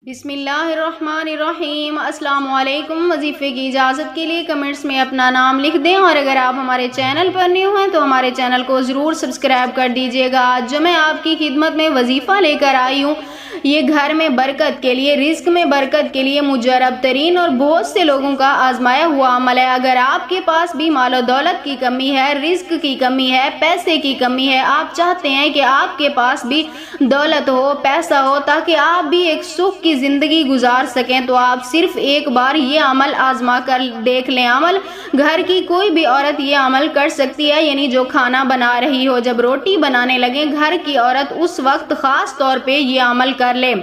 بسم اللہ الرحمن الرحیم۔ السلام علیکم۔ وظیفے کی اجازت کے لیے کمنٹس میں اپنا نام لکھ دیں، اور اگر آپ ہمارے چینل پر نیو ہیں تو ہمارے چینل کو ضرور سبسکرائب کر دیجیے گا۔ آج جو میں آپ کی خدمت میں وظیفہ لے کر آئی ہوں، یہ گھر میں برکت کے لیے، رزق میں برکت کے لیے مجرب ترین اور بہت سے لوگوں کا آزمایا ہوا عمل ہے۔ اگر آپ کے پاس بھی مال و دولت کی کمی ہے، رزق کی کمی ہے، پیسے کی کمی ہے، آپ چاہتے ہیں کہ آپ کے پاس بھی دولت ہو، پیسہ ہو، تاکہ آپ بھی ایک سکھ کی زندگی گزار سکیں، تو آپ صرف ایک بار یہ عمل آزما کر دیکھ لیں۔ عمل گھر کی کوئی بھی عورت یہ عمل کر سکتی ہے، یعنی جو کھانا بنا رہی ہو، جب روٹی بنانے لگے گھر کی عورت، اس وقت خاص طور پہ یہ عمل کر لے۔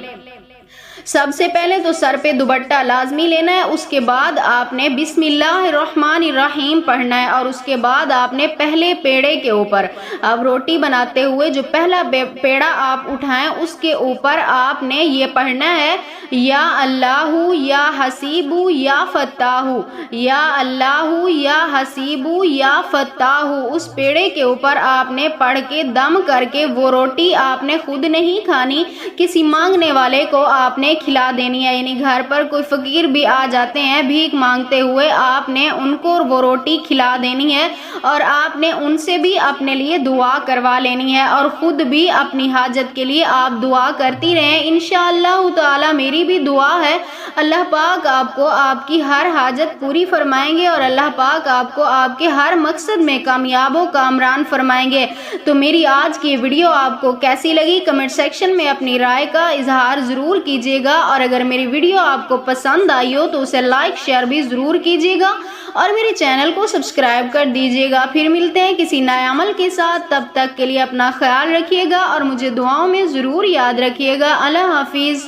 سب سے پہلے تو سر پہ دوپٹہ لازمی لینا ہے، اس کے بعد آپ نے بسم اللہ الرحمن الرحیم پڑھنا ہے، اور اس کے بعد آپ نے پہلے پیڑے کے اوپر، اب روٹی بناتے ہوئے جو پہلا پیڑا آپ اٹھائیں اس کے اوپر آپ نے یہ پڑھنا ہے، یا اللہ یا حسیب یا فتاح، یا اللہ یا حسیب یا فتاح۔ اس پیڑے کے اوپر آپ نے پڑھ کے دم کر کے وہ روٹی آپ نے خود نہیں کھانی، کسی مانگنے والے کو آپ نے کھلا دینی ہے، یعنی گھر پر کوئی فقیر بھی آ جاتے ہیں بھیک مانگتے ہوئے، آپ نے ان کو وہ روٹی کھلا دینی ہے، اور آپ نے ان سے بھی اپنے لیے دعا کروا لینی ہے، اور خود بھی اپنی حاجت کے لیے آپ دعا کرتی رہیں۔ انشاءاللہ تعالی میری بھی دعا ہے، اللہ پاک آپ کو آپ کی ہر حاجت پوری فرمائیں گے، اور اللہ پاک آپ کو آپ کے ہر مقصد میں کامیاب و کامران فرمائیں گے۔ تو میری آج کی ویڈیو آپ کو کیسی لگی کمنٹ سیکشن میں اپنی رائے کا اظہار ضرور کیجیے گا، اور اگر میری ویڈیو آپ کو پسند آئی ہو تو اسے لائک شیئر بھی ضرور کیجیے گا، اور میرے چینل کو سبسکرائب کر دیجیے گا۔ پھر ملتے ہیں کسی نئے عمل کے ساتھ، تب تک کے لیے اپنا خیال رکھیے گا اور مجھے دعاؤں میں ضرور یاد رکھیے گا۔ اللہ حافظ۔